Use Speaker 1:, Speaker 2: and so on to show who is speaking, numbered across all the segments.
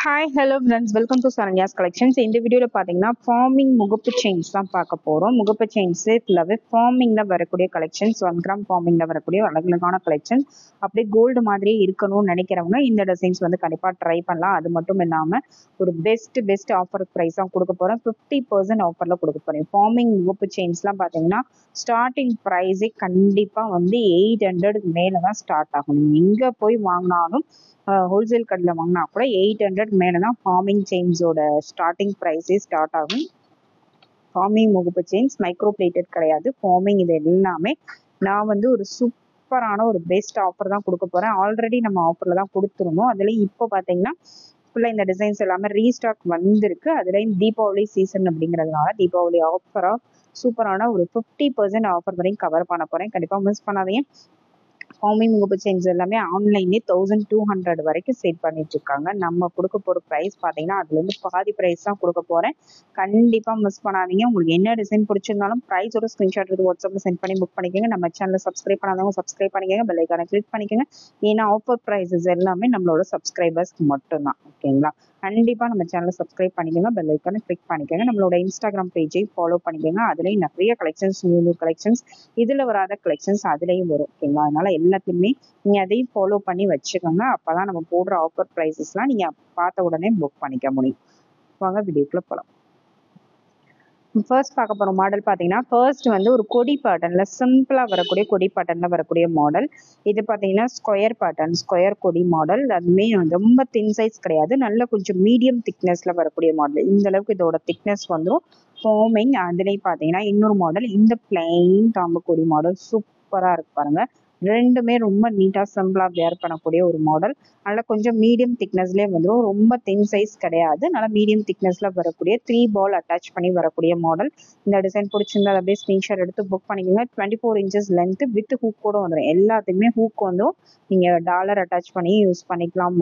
Speaker 1: Hi hello friends, welcome to Saranya's collections. இந்த வீடியோவில் பார்த்தீங்கன்னா ஃபார்மிங் முகப்பு செயின்ஸ் தான் பார்க்க போகிறோம். முகப்பு செயின்ஸ் ஃபுல்லாகவே ஃபார்மிங்கில் வரக்கூடிய கலெக்ஷன்ஸ், 1 கிராம் ஃபார்மிங்கில் வரக்கூடிய அழகழகான கலெக்ஷன்ஸ். அப்படியே கோல்டு மாதிரியே இருக்கணும்னு நினைக்கிறவங்க இந்த டிசைன்ஸ் வந்து கண்டிப்பாக ட்ரை பண்ணலாம். அது மட்டும் இல்லாமல் ஒரு பெஸ்ட் ஆஃபர் ப்ரைஸ் தான் கொடுக்க போகிறேன். 50% ஆஃபரில் கொடுக்க போகிறேன். ஃபார்மிங் முகப்பு செயின்ஸ்லாம் பார்த்தீங்கன்னா ஸ்டார்டிங் ப்ரைஸே கண்டிப்பாக வந்து 800 மேலே தான் ஸ்டார்ட் ஆகும். நீங்கள் எங்கே போய் வாங்கினாலும் ஹோல்சேல் கடையில் வாங்கினா கூட 800 மேலே தான் ஃபார்மிங் செயின்ஸோட ஸ்டார்டிங் ப்ரைஸே ஸ்டார்ட் ஆகும். ஃபார்மிங் முகப்பு செயின்ஸ் மைக்ரோ பிளேட்டட் கிடையாது. ஃபார்மிங் இது எல்லாமே நான் வந்து ஒரு சூப்பரான ஒரு பெஸ்ட் ஆஃபர் தான் கொடுக்க போகிறேன். ஆல்ரெடி நம்ம ஆஃபரில் தான் கொடுத்துருந்தோம். அதுலேயும் இப்போ பார்த்தீங்கன்னா ஃபுல்லாக இந்த டிசைன்ஸ் எல்லாமே ரீஸ்டாக் வந்திருக்கு. அதுலேயும் தீபாவளி சீசன் அப்படிங்கிறதுனால தீபாவளி ஆஃபராக சூப்பரான ஒரு 50% ஆஃபர் வரையும் கவர் பண்ண போகிறேன். கண்டிப்பாக மிஸ் பண்ணாதீங்க. ஃபார்மிங் முகப்பு செயின்ஸ் எல்லாமே ஆன்லைன்லேயே 1200 வரைக்கும் சேல் பண்ணிட்டு இருக்காங்க. நம்ம கொடுக்க போகிற ப்ரைஸ் பார்த்தீங்கன்னா அதுலேருந்து பாதி ப்ரைஸ் தான் கொடுக்க போகிறேன். கண்டிப்பாக மிஸ் பண்ணாதீங்க. உங்களுக்கு என்ன டிசைன் பிடிச்சிருந்தாலும் ப்ரைஸோட ஸ்க்ரீன்ஷாட் எடுத்து வாட்ஸ்அப்பில் சென்ட் பண்ணி புக் பண்ணிக்கோங்க. நம்ம சேனலில் சப்ஸ்கிரைப் பண்ணாதவங்க சப்ஸ்கிரைப் பண்ணிக்கோங்க, பெல் ஐக்கானை கிளிக் பண்ணிக்கோங்க. ஏன்னா ஆஃபர் ப்ரைஸஸ் எல்லாமே நம்மளோட சப்ஸ்கிரைபர்ஸ்க்கு மட்டும்தான். ஓகேங்களா? கண்டிப்பாக நம்ம சேனலை சப்ஸ்கிரைப் பண்ணிக்கோங்க, பெல் ஐக்கானை கிளிக் பண்ணிக்கோங்க. நம்மளோட இன்ஸ்டாகிராம் பேஜையும் ஃபாலோ பண்ணிக்கோங்க. அதுலேயும் நிறைய கலெக்ஷன்ஸ், நியூ கலெக்ஷன்ஸ், இதில் வராத கலெக்ஷன்ஸ் அதுலேயும் வரும். ஓகேங்களா? அதனால எல்லாத்தையுமே நீங்கள் அதையும் ஃபாலோ பண்ணி வச்சுக்கோங்க. அப்போ தான் நம்ம போடுற ஆஃபர் ப்ரைஸஸ்லாம் நீங்கள் பார்த்த உடனே புக் பண்ணிக்க முடியும். வாங்க வீடியோக்குள்ளே போகலாம். ஃபர்ஸ்ட் பார்க்க போகிற மாடல் பார்த்தீங்கன்னா ஃபர்ஸ்ட் வந்து ஒரு கொடி பேட்டர்னில் சிம்பிளாக வரக்கூடிய கொடி பேட்டர்னில் வரக்கூடிய மாடல். இது பார்த்தீங்கன்னா ஸ்கொயர் பேட்டர்ன், ஸ்கொயர் கொடி மாடல். அதுவுமே ரொம்ப தின் சைஸ் கிடையாது, நல்ல கொஞ்சம் மீடியம் திக்னஸில் வரக்கூடிய மாடல். இந்த அளவுக்கு இதோட திக்னஸ் வந்துடும். ஃபார்மிங் அதுலேயும் பார்த்தீங்கன்னா இன்னொரு மாடல், இந்த பிளைன் தாம்பு கொடி மாடல் சூப்பராக இருக்கு பாருங்க. ரெண்டுமே ரொம்ப நீட்டாக சிம்பிளாக வேர் பண்ணக்கூடிய ஒரு மாடல். நல்லா கொஞ்சம் மீடியம் திக்னஸ்லேயே வந்துடும், ரொம்ப தின் சைஸ் கிடையாது, நல்லா மீடியம் திக்னஸில் வரக்கூடிய 3 பால் அட்டாச் பண்ணி வரக்கூடிய மாடல். இந்த டிசைன் பிடிச்சிருந்தா அப்படியே ஸ்க்ரீன்ஷாட் எடுத்து புக் பண்ணிக்கோங்க. 24 inches லென்த்து வித் ஹூக் கூட வந்துடும். எல்லாத்துக்குமே ஹூக் வந்துடும். நீங்கள் டாலர் அட்டாச் பண்ணி யூஸ் பண்ணிக்கலாம்,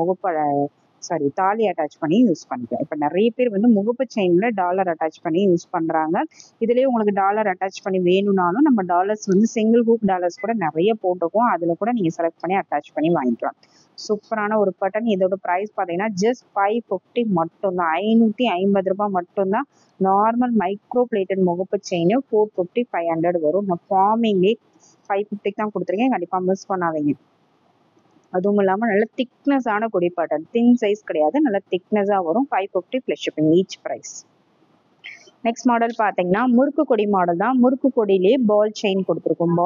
Speaker 1: தாலி அட்டாச் பண்ணி யூஸ் பண்ணிக்கலாம். இப்போ நிறைய பேர் வந்து முகப்பு செயின்ல டாலர் அட்டாச் பண்ணி யூஸ் பண்றாங்க. இதுலயே உங்களுக்கு டாலர் அட்டாச் பண்ணி வேணும்னாலும் நம்ம டாலர்ஸ் வந்து சிங்கிள் ஹூக் டாலர்ஸ் கூட நிறைய போட்டிருக்கோம். அதுல கூட நீங்க செலக்ட் பண்ணி அட்டாச் பண்ணி வாங்கிக்கலாம். சூப்பரான ஒரு பட்டன். இதோட ப்ரைஸ் பார்த்தீங்கன்னா ஜஸ்ட் 550 மட்டும்தான், 550 ரூபாய் மட்டும்தான். நார்மல் மைக்ரோ பிளேட்டட் முகப்பு செயின் 450, 500 வரும். நான் ஃபார்மிங்லேயே 550 தான் கொடுத்துருக்கேன். கண்டிப்பாக மிஸ் பண்ணாதீங்க. அதுவும் இல்லாமல் நல்ல திக்னஸான கொடி பேட்டர்ன், தின் சைஸ் கிடையாது, நல்ல திக்னஸாக வரும். 550 plus shipping each price. Next model பார்த்தீங்கன்னா முறுக்கு கொடி மாடல் தான். முறுக்கு கொடியிலே பால் செயின் கொடுத்துருக்கோம்.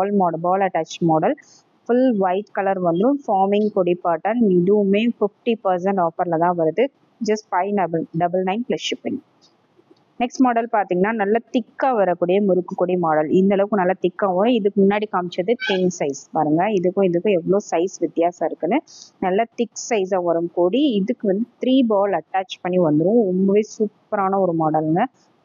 Speaker 1: Ball attach model. Full white colour வந்துடும். ஃபார்மிங் கொடி பேட்டர்ன். இதுவுமே 50% ஆஃபரில் தான் வருது. Just 599 plus shipping. Next model பார்த்தீங்கன்னா நல்ல திக்காக வரக்கூடிய முறுக்கு கொடி மாடல். இந்த அளவுக்கு நல்லா திக்காக வரும். இதுக்கு முன்னாடி காமிச்சது தின் சைஸ் பாருங்க. இதுக்கும் எவ்வளோ சைஸ் வித்தியாசம் இருக்குன்னு. நல்ல திக் சைஸாக வரும் கொடி. இதுக்கு வந்து 3 பால் அட்டாச் பண்ணி வந்துடும். ரொம்பவே சூப்பரான ஒரு மாடலுங்க.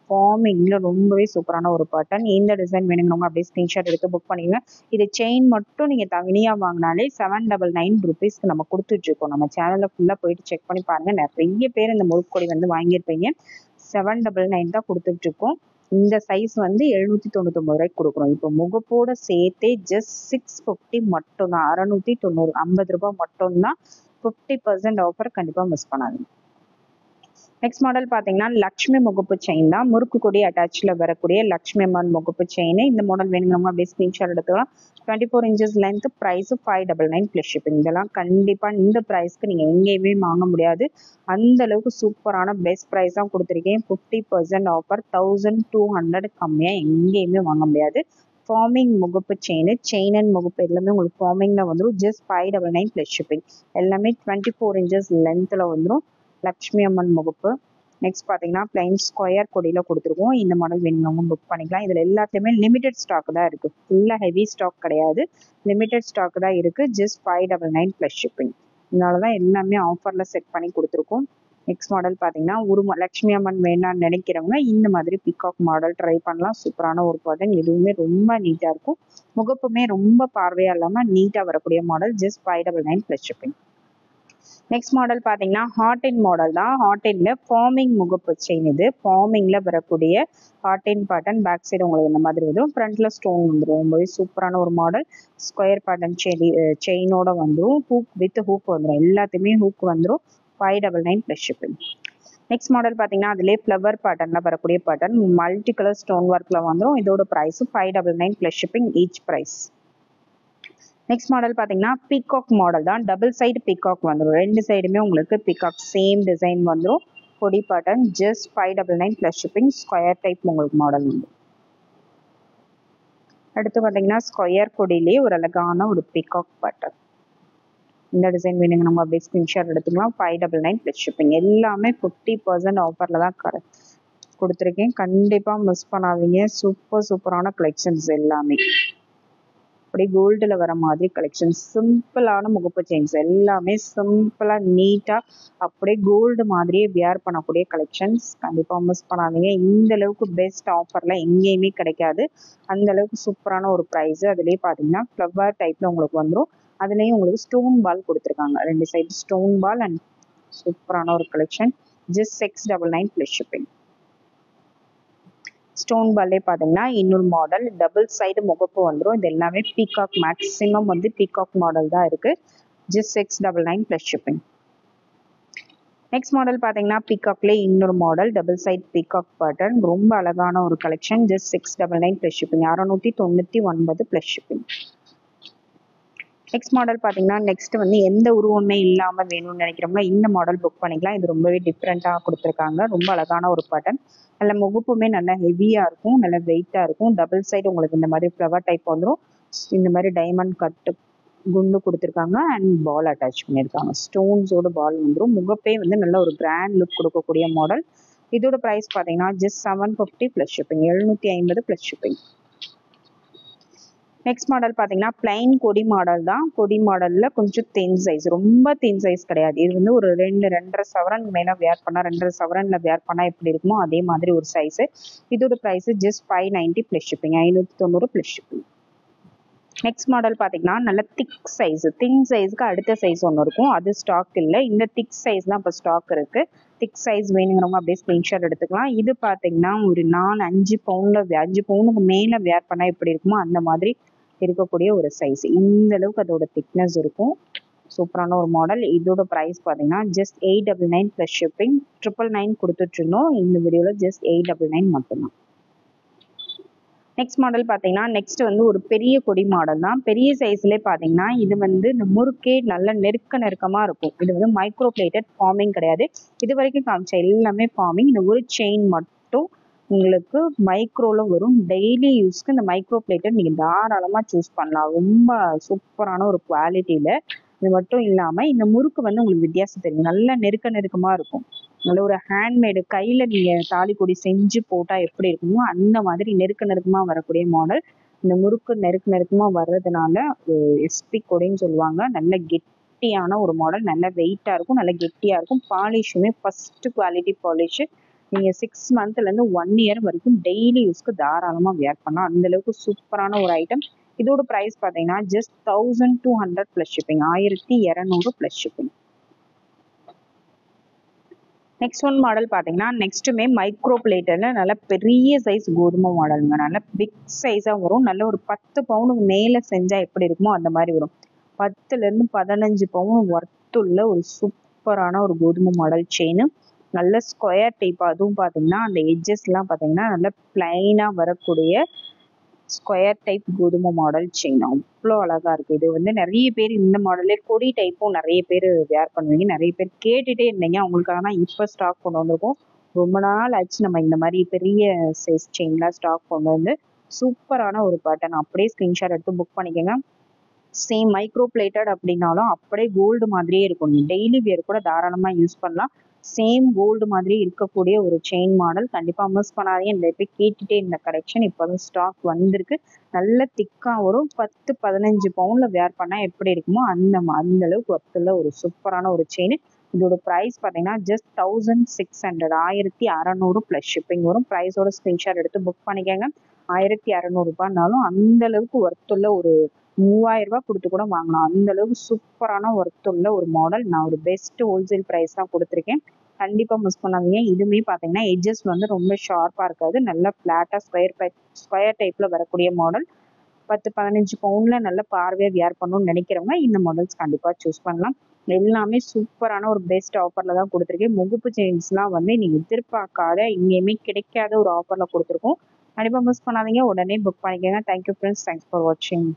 Speaker 1: ஃபார்மிங்ல ரொம்பவே சூப்பரான ஒரு பேட்டர்ன். இந்த டிசைன் வேணுங்கிறவங்க அப்படியே ஸ்க்ரீன்ஷாட் எடுத்து புக் பண்ணிக்கோங்க. இது செயின் மட்டும் நீங்கள் தனியாக வாங்கினாலே 799 ருபீஸ்க்கு நம்ம கொடுத்துட்ருக்கோம். நம்ம சேனலில் ஃபுல்லாக போயிட்டு செக் பண்ணி பாருங்கள். நிறைய பேர் இந்த முறுக்கு கொடி வந்து வாங்கியிருப்பீங்க. 799 தான் கொடுத்துட்டு இருக்கோம். இந்த சைஸ் வந்து 799 ரூபாய்க்கு கொடுக்குறோம். இப்போ முகப்போட சேர்த்தே ஜஸ்ட் 650 மட்டும்தான், 690, 50 ரூபாய் மட்டும்தான். 50% ஆஃபர் கண்டிப்பாக மிஸ் பண்ணாதீங்க. நெக்ஸ்ட் மாடல் பார்த்தீங்கன்னா லக்ஷ்மி முகப்பு செயின் தான். முறுக்கு கொடி அட்டாச்சில் வரக்கூடிய லக்ஷ்மி அம்மன் முகப்பு செயின். இந்த மாடல் வேணுங்கிறவங்க அப்படியே ஸ்க்ரீன்ஷாட் எடுத்துக்கலாம். 24 inches length. Price 599 plus shipping. இதெல்லாம் கண்டிப்பாக இந்த ப்ரைஸ்க்கு நீங்கள் எங்கேயுமே வாங்க முடியாது. அந்த அளவுக்கு சூப்பரான பெஸ்ட் ப்ரைஸ் தான் கொடுத்துருக்கேன். 50% ஆஃபர். 1200 கம்மியாக எங்கேயுமே வாங்க முடியாது. ஃபார்மிங் முகப்பு செயின் அண்ட் முகப்பு எல்லாமே உங்களுக்கு ஃபார்மிங்கில் வந்துடும். Just 599 plus shipping. எல்லாமே 24 inches லென்த்தில் வந்துடும். லக்ஷ்மி அம்மன் முகப்பு. நெக்ஸ்ட் பார்த்தீங்கன்னா பிளைன் ஸ்கொயர் கொடியில் கொடுத்துருக்கோம். இந்த மாடல் வேணுங்க புக் பண்ணிக்கலாம். இதில் எல்லாத்தையுமே லிமிடெட் ஸ்டாக் தான் இருக்குது, ஃபுல்லாக ஹெவி ஸ்டாக் கிடையாது, லிமிடெட் ஸ்டாக் தான் இருக்குது. Just 599 plus shipping. இதனால தான் எல்லாமே ஆஃபரில் செட் பண்ணி கொடுத்துருக்கோம். நெக்ஸ்ட் மாடல் பார்த்தீங்கன்னா லக்ஷ்மி அம்மன் வேணான்னு நினைக்கிறவங்க இந்த மாதிரி பிகாக் மாடல் ட்ரை பண்ணலாம். சூப்பரான ஒரு பேட்டர்ன். இதுவுமே ரொம்ப நீட்டாக இருக்கும். முகப்புமே ரொம்ப பார்வையாக இல்லாமல் நீட்டாக வரக்கூடிய model. Just 599 plus shipping. Next model பார்த்தீங்கன்னா ஹார்டின் மாடல் தான். ஹார்டின்ல ஃபார்மிங் முகப்பு செயின். இது ஃபார்மிங்ல வரக்கூடிய ஹார்டின் பேட்டர்ன். பேக் சைடு உங்களுக்கு இந்த மாதிரி வந்துடும், ஃப்ரண்ட்ல ஸ்டோன் வந்துடும். ரொம்பவே சூப்பரான ஒரு மாடல். ஸ்கொயர் பேட்டர்ன் செயினோட வந்துடும். ஹூக் வித் ஹூக் வந்துடும். எல்லாத்தையுமே ஹூக் வந்துடும். 599 ப்ளஸ் ஷிப்பிங். நெக்ஸ்ட் மாடல் பார்த்தீங்கன்னா அதிலே ஃப்ளவர் பேட்டர்னில் வரக்கூடிய பேட்டர்ன் மல்டி கலர் ஸ்டோன் ஒர்க்கில் வந்துடும். இதோட price 599 plus shipping each price. Next model பார்த்தீங்கன்னா பீகாக் மாடல் தான். டபுள் சைடு பீகாக் வந்துடும். ரெண்டு சைடுமே உங்களுக்கு பீகாக் சேம் டிசைன் வந்துடும். கொடி pattern just 599 plus shipping. Square type உங்களுக்கு மாடல் வந்துடும். அடுத்து பார்த்தீங்கன்னா ஸ்கொயர் கொடியிலே ஒரு அழகான ஒரு பீகாக் பேட்டர்ன். இந்த டிசைன் வேணுங்க நம்ம அப்படியே ஸ்கிரீன்ஷாட் எடுத்துக்கலாம். 599 ப்ளஸ் ஷிப்பிங். எல்லாமே 50% ஆஃபரில் தான் கொடுத்துருக்கேன். கண்டிப்பாக மிஸ் பண்ணாதீங்க. சூப்பரான கலெக்ஷன்ஸ் எல்லாமே. அப்படியே கோல்டில் வர மாதிரி கலெக்ஷன்ஸ். சிம்பிளான முகப்பு செயின்ஸ் எல்லாமே சிம்பிளாக நீட்டாக அப்படியே கோல்டு மாதிரியே வியர் பண்ணக்கூடிய கலெக்ஷன்ஸ். கண்டிப்பாக மிஸ் பண்ணாதீங்க. இந்த அளவுக்கு பெஸ்ட் ஆஃபரில் எங்கேயுமே கிடைக்காது. அந்த அளவுக்கு சூப்பரான ஒரு ப்ரைஸு. அதுலேயே பார்த்தீங்கன்னா ஃப்ளவர் டைப்பில் உங்களுக்கு வந்துடும். அதுலேயும் உங்களுக்கு ஸ்டோன் பால் கொடுத்துருக்காங்க. ரெண்டு சைடு ஸ்டோன் பால் அண்ட் சூப்பரான ஒரு collection. Just 699 plus shipping. Stone பால்லே பார்த்தீங்கன்னா இன்னொரு மாடல் டபுள் சைடு முகப்பு வந்துடும். இது எல்லாமே பீகாக், மேக்ஸிமம் வந்து பீகாக் மாடல் தான் இருக்குது. Just 699 plus shipping. Next model பார்த்தீங்கன்னா பீகாக்லேயே இன்னொரு model double side peacock pattern. ரொம்ப அழகான ஒரு collection. Just 699 plus shipping. 699 plus shipping. Next model பார்த்தீங்கன்னா நெக்ஸ்ட் வந்து எந்த உருவமே இல்லாமல் வேணும்னு நினைக்கிறவங்க இந்த மாடல் புக் பண்ணிக்கலாம். இது ரொம்பவே டிஃப்ரெண்ட்டாக கொடுத்துருக்காங்க. ரொம்ப அழகான ஒரு பேட்டர்ன். நல்ல முகப்புமே நல்லா ஹெவியாக இருக்கும், நல்ல வெயிட்டாக இருக்கும். டபுள் சைடு உங்களுக்கு இந்த மாதிரி ஃப்ளவர் டைப் வந்துடும். இந்த மாதிரி டைமண்ட் கட்டு குண்டு கொடுத்துருக்காங்க அண்ட் பால் அட்டாச் பண்ணியிருக்காங்க. ஸ்டோன்ஸோட பால் வந்துடும். முகப்பே வந்து நல்ல ஒரு கிராண்ட் லுக் கொடுக்கக்கூடிய மாடல். இதோட ப்ரைஸ் பார்த்தீங்கன்னா just 750 plus shipping. 750 plus shipping. Next model பார்த்தீங்கன்னா பிளைன் கொடி மாடல் தான். கொடி மாடலில் கொஞ்சம் தின் சைஸ், ரொம்ப தின் சைஸ் கிடையாது. இது வந்து ஒரு 2-2.5 சவரன் மேலே வேர் பண்ணால், 2.5 சவரனில் வேர் பண்ணால் எப்படி இருக்குமோ அதே மாதிரி ஒரு சைஸு. இதோட price just 590 plus shipping. 590 plus shipping. Next model பார்த்தீங்கன்னா நல்ல திக் சைஸ். தின் சைஸ்க்கு அடுத்த சைஸ் ஒன்று இருக்கும், அது ஸ்டாக் இல்லை. இந்த திக் சைஸ் தான் இப்போ ஸ்டாக் இருக்குது. திக் சைஸ் வேணுங்கிறவங்க அப்படியே ஸ்க்ரீன்ஷாட் எடுத்துக்கலாம். இது பார்த்தீங்கன்னா ஒரு 4-5 பவுனில் 5 பவுனுக்கு மேலே வேர் பண்ணால் எப்படி இருக்குமோ அந்த மாதிரி இருக்கக்கூடிய ஒரு சைஸ். இந்த அளவுக்கு அதோட திக்னஸ் இருக்கும். சூப்பரான ஒரு மாடல். இதோட ப்ரைஸ் பார்த்தீங்கன்னா ஜஸ்ட் 899 ப்ளஸ் ஷிப்பிங். 999 கொடுத்துட்டு இருந்தோம். இந்த வீடியோவில் ஜஸ்ட் 899 மட்டும்தான். நெக்ஸ்ட் மாடல் பார்த்தீங்கன்னா நெக்ஸ்ட் வந்து ஒரு பெரிய கொடி மாடல் தான். பெரிய சைஸ்லேயே பார்த்தீங்கன்னா இது வந்து இந்த முறுக்கே நல்ல நெருக்கமாக இருக்கும். இது வந்து மைக்ரோ பிளேட்டட் ஃபார்மிங் கிடையாது. இது வரைக்கும் காமிச்ச எல்லாமே ஃபார்மிங். இந்த ஒரு செயின் மட்டும் உங்களுக்கு மைக்ரோவில் வரும். டெய்லி யூஸ்க்கு இந்த மைக்ரோ பிளேட்டட் நீங்கள் தாராளமாக சூஸ் பண்ணலாம். ரொம்ப சூப்பரான ஒரு குவாலிட்டியில். இது மட்டும் இல்லாமல் இந்த முறுக்கு வந்து உங்களுக்கு வித்தியாசம் தெரியும். நல்லா நெருக்கமாக இருக்கும். நல்ல ஒரு ஹேண்ட்மேடு, கையில் நீங்கள் தாலி கொடி செஞ்சு போட்டால் எப்படி இருக்குமோ அந்த மாதிரி நெருக்கமாக வரக்கூடிய மாடல். இந்த முறுக்கு நெருக்கமாக வர்றதுனால எஸ்பி கொடின்னு சொல்லுவாங்க. நல்ல கெட்டியான ஒரு மாடல். நல்ல வெயிட்டாக இருக்கும், நல்ல கெட்டியாக இருக்கும். பாலிஷுமே ஃபஸ்ட்டு குவாலிட்டி பாலிஷு. நீங்கள் 6 மந்த்லேருந்து 1 இயர் வரைக்கும் டெய்லி யூஸ்க்கு தாராளமாக வேர் பண்ணலாம். அந்தளவுக்கு சூப்பரான ஒரு ஐட்டம். இதோட ப்ரைஸ் பார்த்தீங்கன்னா just 1200 plus shipping. 1200 plus shipping. Next one model பார்த்தீங்கன்னா நெக்ஸ்ட்டுமே மைக்ரோ பிளேட்டரில் நல்ல பெரிய சைஸ் கோதுமை மாடலுங்க. நல்ல பிக் சைஸாக வரும். நல்ல ஒரு 10 பவுனுக்கு மேலே செஞ்சால் எப்படி இருக்குமோ அந்த மாதிரி வரும். 10லேருந்து 15 பவுன் ஒர்த்துள்ள ஒரு சூப்பரான ஒரு கோதுமை மாடல் செயின். நல்ல ஸ்கொயர் டைப். அதுவும் பார்த்தீங்கன்னா அந்த எட்ஜஸ்லாம் பார்த்தீங்கன்னா நல்ல பிளைனாக வரக்கூடிய ஸ்கொயர் டைப் கோதுமை மாடல் செயின். அவ்வளோ அழகாக இருக்குது. இது வந்து நிறைய பேர் இந்த மாடலே கொடி டைப்பும் நிறைய பேர் வேர் பண்ணுவீங்க. நிறைய பேர் கேட்டுகிட்டே இருந்தீங்க. அவங்களுக்காக தான் இப்போ ஸ்டாக் கொண்டு வந்திருக்கோம். ரொம்ப நாள் ஆச்சு நம்ம இந்த மாதிரி பெரிய சைஸ் செயின்லாம் ஸ்டாக் கொண்டு வந்து. சூப்பரான ஒரு பேட்டர்ன். அப்படியே ஸ்க்ரீன்ஷாட் எடுத்து புக் பண்ணிக்கோங்க. சேம் மைக்ரோ பிளேட்டட் அப்படின்னாலும் அப்படியே கோல்டு மாதிரியே இருக்கும். டெய்லி வேர் கூட தாராளமாக யூஸ் பண்ணலாம். சேம் கோல்டு மாதிரி இருக்கக்கூடிய ஒரு செயின் மாடல். கண்டிப்பாக மிஸ் பண்ணாதீங்க. இந்த போய் கேட்டுகிட்டே இந்த கலெக்ஷன் இப்போ தான் ஸ்டாக் வந்திருக்கு. நல்ல திக்காக வரும். 10-15 பவுனில் வேர் பண்ணால் எப்படி இருக்குமோ அந்த அளவுக்கு ஒர்த்துள்ள ஒரு சூப்பரான ஒரு செயின். இதோட ப்ரைஸ் பார்த்தீங்கன்னா ஜஸ்ட் 1600. 1600 ப்ளஸ் ஷிப்பிங் வரும். ப்ரைஸோட ஸ்க்ரீன்ஷாட் எடுத்து புக் பண்ணிக்கோங்க. 1600 ரூபாய்னாலும் அந்த அளவுக்கு ஒர்த்துள்ள ஒரு 3000 ரூபாய் கொடுத்து கூட வாங்கலாம். அந்த அளவுக்கு சூப்பரான ஒர்த்துள்ள ஒரு மாடல். நான் ஒரு பெஸ்ட் ஹோல்சேல் ப்ரைஸ் தான் கொடுத்துருக்கேன். கண்டிப்பாக மிஸ் பண்ணாதீங்க. இதுவுமே பார்த்தீங்கன்னா எட்ஜஸ் வந்து ரொம்ப ஷார்ப்பாக இருக்காது. நல்லா ஃப்ளாட்டாக ஸ்கொயர் டைப்பில் வரக்கூடிய மாடல். 10-15 பவுனில் நல்ல பார்வையாக வேர் பண்ணணும்னு நினைக்கிறவங்க இந்த மாடல்ஸ் கண்டிப்பாக சூஸ் பண்ணலாம். எல்லாமே சூப்பரான ஒரு பெஸ்ட் ஆஃபர்ல தான் கொடுத்துருக்கேன். முகுப்பு செயின்ஸ்லாம் வந்து நீங்க எதிர்பார்க்காத எங்கேயுமே கிடைக்காத ஒரு ஆஃபர்ல கொடுத்துருக்கோம். கண்டிப்பா மிஸ் பண்ணாதீங்க. உடனே புக் பண்ணிக்கோங்க. Thank you friends. தேங்க்ஸ் ஃபார் வாட்சிங்.